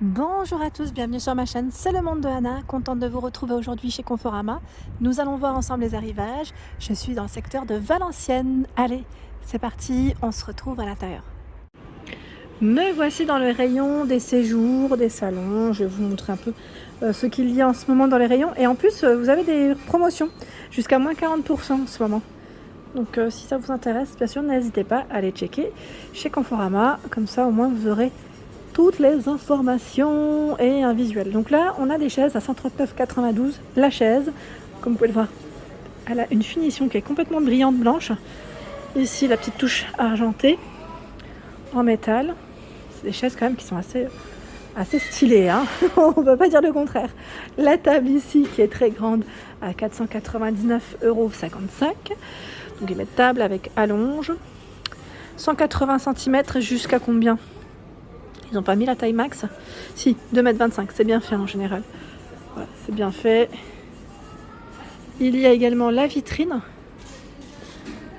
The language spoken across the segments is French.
Bonjour à tous, bienvenue sur ma chaîne, c'est le monde de Anna, contente de vous retrouver aujourd'hui chez Conforama. Nous allons voir ensemble les arrivages. Je suis dans le secteur de Valenciennes. Allez, c'est parti, on se retrouve à l'intérieur. Me voici dans le rayon des séjours, des salons. Je vais vous montrer un peu ce qu'il y a en ce moment dans les rayons. Et en plus, vous avez des promotions, jusqu'à moins 40% en ce moment. Donc si ça vous intéresse, bien sûr, n'hésitez pas à aller checker chez Conforama. Comme ça, au moins, vous aurez toutes les informations et un visuel. Donc là, on a des chaises à 139,92. La chaise, comme vous pouvez le voir, elle a une finition qui est complètement brillante blanche. Ici, la petite touche argentée en métal. C'est des chaises quand même qui sont assez stylées, hein. On ne peut pas dire le contraire. La table ici, qui est très grande, à 499,55 €. Donc ils mettent table avec allonge. 180 cm jusqu'à combien? Ils n'ont pas mis la taille max. Si, 2,25 m, c'est bien fait en général. Voilà, c'est bien fait. Il y a également la vitrine.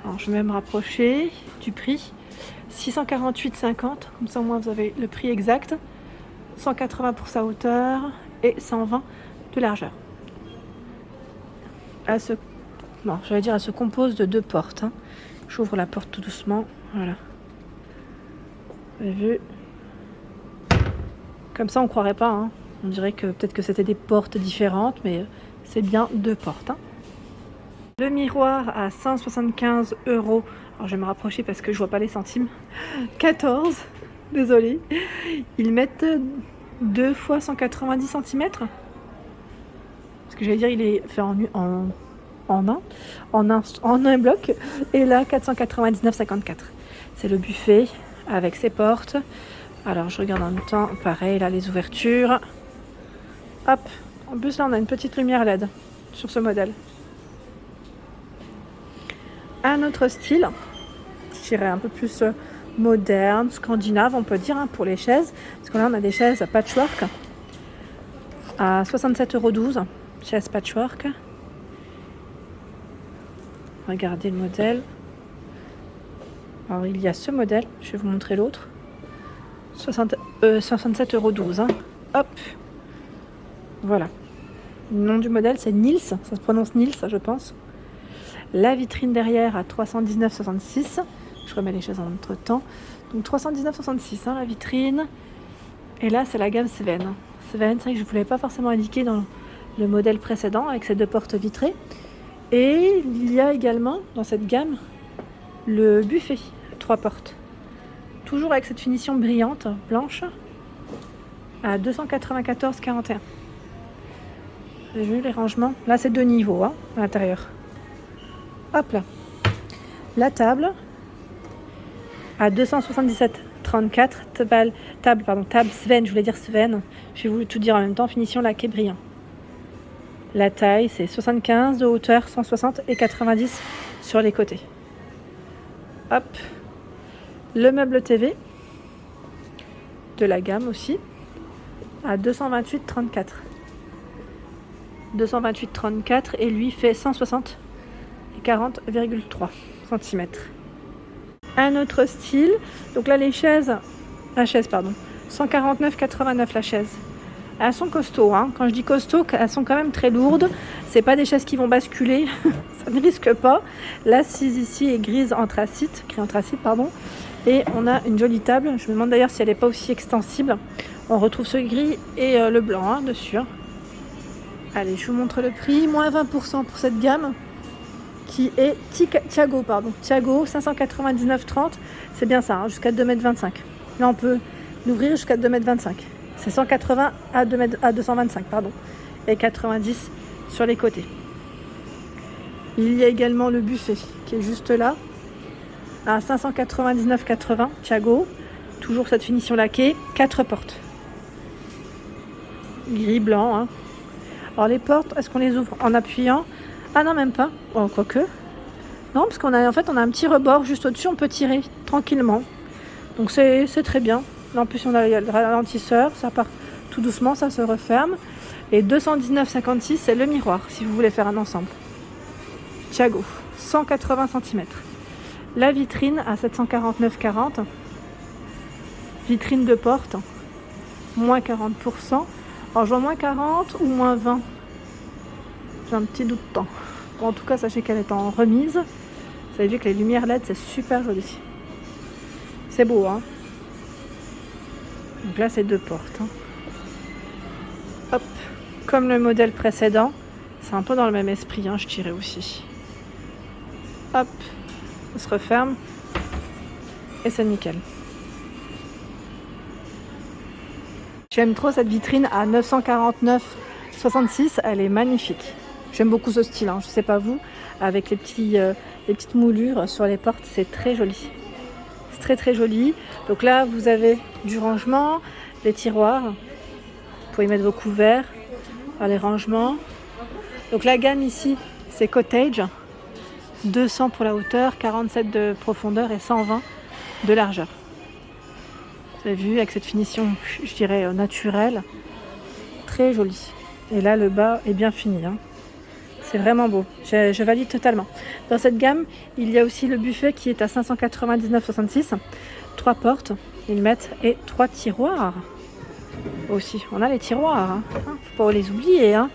Alors, je vais me rapprocher du prix. 648,50 €, comme ça au moins vous avez le prix exact. 180 pour sa hauteur et 120 de largeur. Elle se compose de deux portes, hein. J'ouvre la porte tout doucement. Voilà. Vous avez vu? Comme ça, on croirait pas, hein. On dirait que peut-être que c'était des portes différentes, mais c'est bien deux portes, hein. Le miroir à 175 €. Alors, je vais me rapprocher parce que je vois pas les centimes. 14, désolée. Ils mettent 2 fois 190 cm. Parce que j'allais dire, il est fait en un bloc. Et là, 499,54. C'est le buffet avec ses portes. Alors, je regarde en même temps, pareil, là, les ouvertures. Hop, en plus, là, on a une petite lumière LED sur ce modèle. Un autre style, je dirais un peu plus moderne, scandinave, on peut dire, hein, pour les chaises. Parce que là, on a des chaises à patchwork à 67,12 €. Chaise patchwork. Regardez le modèle. Alors, il y a ce modèle, je vais vous montrer l'autre. 67,12 €, hein. Hop, voilà. Le nom du modèle, c'est Nils, ça se prononce Nils, je pense. La vitrine derrière à 319,66 €. Je remets les chaises en entre temps. Donc 319,66 €, hein, la vitrine. Et là, c'est la gamme Sven. Sven, c'est vrai que je ne vous l'avais pas forcément indiqué dans le modèle précédent avec ces deux portes vitrées. Et il y a également dans cette gamme le buffet, 3 portes. Toujours avec cette finition brillante, blanche, à 294,41 €. Vous avez vu les rangements? Là, c'est 2 niveaux, hein, à l'intérieur. Hop là. La table, à 277,34 €. Table Sven, je voulais dire Sven. J'ai voulu tout dire en même temps, finition laqué brillant. La taille, c'est 75 de hauteur, 160 et 90 sur les côtés. Hop. Le meuble TV de la gamme aussi à 228,34 €. 228,34 € et lui fait 160 et 40,3 cm. Un autre style. Donc là, la chaise, 149,89 € la chaise. Elles sont costauds, hein. Quand je dis costaud, elles sont quand même très lourdes. C'est pas des chaises qui vont basculer. Ça ne risque pas. L'assise ici est gris anthracite, pardon. Et on a une jolie table. Je me demande d'ailleurs si elle n'est pas aussi extensible. On retrouve ce gris et le blanc, hein, dessus. Allez, je vous montre le prix. Moins 20% pour cette gamme qui est Tiago, 599,30 €. C'est bien ça, hein, jusqu'à 2,25 m. Là, on peut l'ouvrir jusqu'à 2,25 m. C'est 180 à 225, pardon. Et 90 sur les côtés. Il y a également le buffet qui est juste là, à 599,80 €, Tiago. Toujours cette finition laquée, 4 portes. Gris blanc, hein. Alors les portes, est-ce qu'on les ouvre en appuyant? Ah non, même pas. Oh, quoique. Non, parce qu'on a un petit rebord juste au-dessus, on peut tirer tranquillement. Donc c'est très bien. Là, en plus, il y a le ralentisseur, ça part tout doucement, ça se referme. Et 219,56 €, c'est le miroir, si vous voulez faire un ensemble. Tiago, 180 cm. La vitrine à 749,40 €. Vitrine de porte moins 40%. Alors je vois moins 40 ou moins 20. J'ai un petit doute de temps. Bon, en tout cas, sachez qu'elle est en remise. Vous avez vu que les lumières LED, c'est super joli. C'est beau, hein. Donc là, c'est 2 portes. Hein. Hop. Comme le modèle précédent, c'est un peu dans le même esprit, hein, je dirais aussi. Hop. Ça se referme. Et c'est nickel. J'aime trop cette vitrine à 949,66. Elle est magnifique. J'aime beaucoup ce style, hein. Je sais pas vous, avec les petites moulures sur les portes, c'est très joli. C'est très très joli. Donc là, vous avez du rangement, les tiroirs. Vous pouvez mettre vos couverts, faire les rangements. Donc la gamme ici, c'est Cottage. 200 pour la hauteur, 47 de profondeur et 120 de largeur. Vous avez vu, avec cette finition, je dirais, naturelle. Très jolie. Et là, le bas est bien fini. Hein. C'est vraiment beau. Je valide totalement. Dans cette gamme, il y a aussi le buffet qui est à 599,66. 3 portes, ils mettent, et 3 tiroirs. Aussi, on a les tiroirs. Hein. Faut pas les oublier. Hein.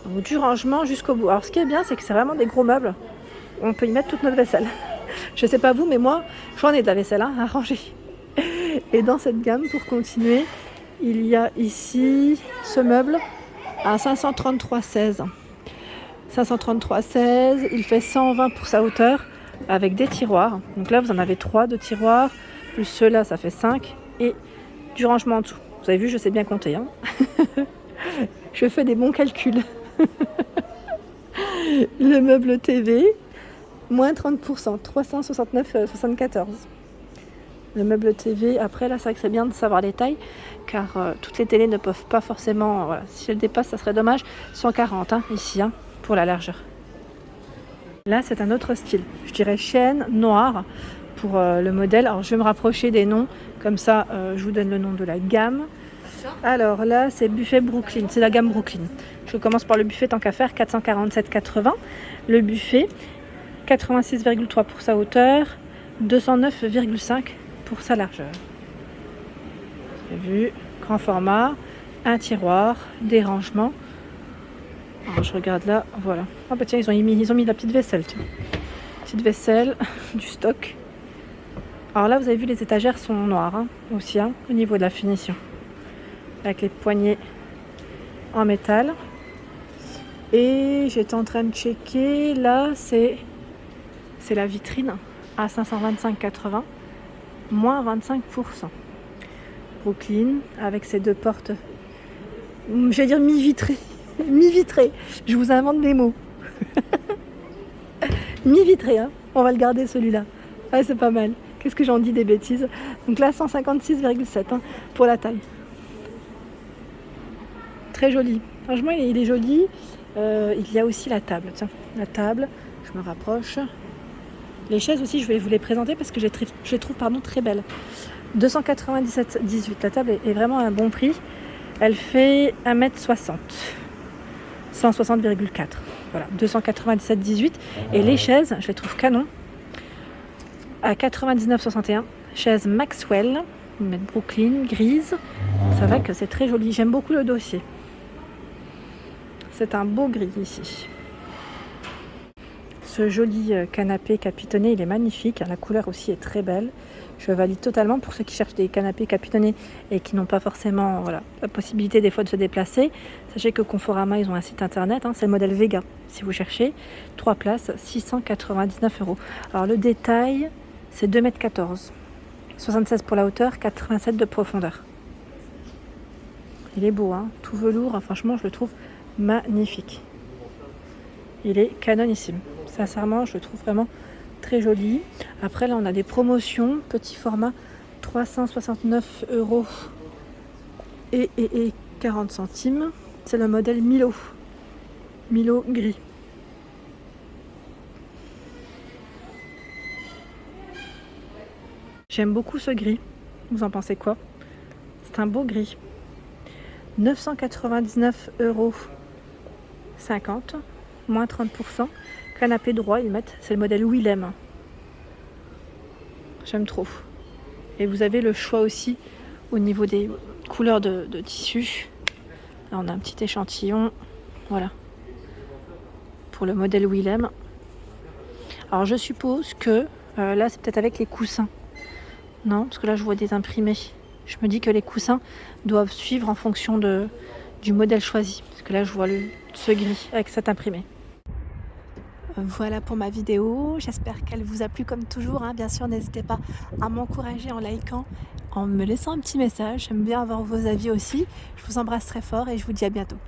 Donc, du rangement jusqu'au bout. Alors, ce qui est bien, c'est que c'est vraiment des gros meubles. On peut y mettre toute notre vaisselle. Je sais pas vous, mais moi, j'en ai de la vaisselle à ranger. Et dans cette gamme, pour continuer, il y a ici ce meuble à 533,16. 533,16, il fait 120 pour sa hauteur avec des tiroirs. Donc là, vous en avez 3 de tiroirs, plus ceux-là, ça fait 5 et du rangement en dessous. Vous avez vu, je sais bien compter. Hein. Je fais des bons calculs. Le meuble TV, moins 30%, 369,74. Le meuble TV, après là, c'est vrai que c'est bien de savoir les tailles, car toutes les télés ne peuvent pas forcément, voilà, si elles dépassent, ça serait dommage, 140 hein, ici, hein, pour la largeur. Là, c'est un autre style, je dirais chêne noir pour le modèle. Alors, je vais me rapprocher des noms, comme ça, je vous donne le nom de la gamme. Alors là, c'est buffet Brooklyn, c'est la gamme Brooklyn. Je commence par le buffet tant qu'à faire, 447,80. Le buffet, 86,3 pour sa hauteur, 209,5 pour sa largeur. Vous avez vu, grand format, un tiroir, des rangements. Alors, je regarde là, voilà. Ah bah tiens, ils ont mis la petite vaisselle. Tiens. Petite vaisselle, du stock. Alors là, vous avez vu, les étagères sont noires hein, aussi, hein, au niveau de la finition. Avec les poignées en métal. Et j'étais en train de checker, là, c'est la vitrine à 525,80, moins 25%. Brooklyn, avec ses 2 portes, je vais dire mi-vitrées. Mi-vitré, je vous invente des mots. Mi-vitré, hein. On va le garder celui-là. Ah, c'est pas mal. Qu'est-ce que j'en dis des bêtises. Donc là, 156,7 hein, pour la taille. Très joli. Franchement, il est joli. Il y a aussi la table. Tiens, la table, je me rapproche. Les chaises aussi, je vais vous les présenter parce que je les trouve très belles. 297,18. La table est vraiment à un bon prix. Elle fait 1m60. 160,4. Voilà, 297,18. Et les chaises, je les trouve canon. À 99,61. Chaise Maxwell. On va mettre Brooklyn, grise. C'est vrai que c'est très joli. J'aime beaucoup le dossier. C'est un beau gris ici. Ce joli canapé capitonné, il est magnifique. La couleur aussi est très belle. Je valide totalement pour ceux qui cherchent des canapés capitonnés et qui n'ont pas forcément la possibilité des fois de se déplacer. Sachez que Conforama, ils ont un site internet. Hein, c'est le modèle Vega. Si vous cherchez, 3 places, 699 €. Alors le détail, c'est 2,14 m. 76 pour la hauteur, 87 de profondeur. Il est beau, hein, tout velours. Franchement, je le trouve magnifique. Il est canonissime. Sincèrement, je le trouve vraiment très joli. Après, là, on a des promotions. Petit format, 369 € et 40 centimes. C'est le modèle Milo. Milo gris. J'aime beaucoup ce gris. Vous en pensez quoi? C'est un beau gris. 999,50 €. Moins 30%. Canapé droit, ils mettent. C'est le modèle Willem. J'aime trop. Et vous avez le choix aussi au niveau des couleurs de tissu. Là, on a un petit échantillon. Voilà. Pour le modèle Willem. Alors je suppose que là c'est peut-être avec les coussins. Non, parce que là je vois des imprimés. Je me dis que les coussins doivent suivre en fonction du modèle choisi. Parce que là je vois ce gris avec cet imprimé. Voilà pour ma vidéo, j'espère qu'elle vous a plu comme toujours. Bien sûr, n'hésitez pas à m'encourager en likant, en me laissant un petit message. J'aime bien avoir vos avis aussi. Je vous embrasse très fort et je vous dis à bientôt.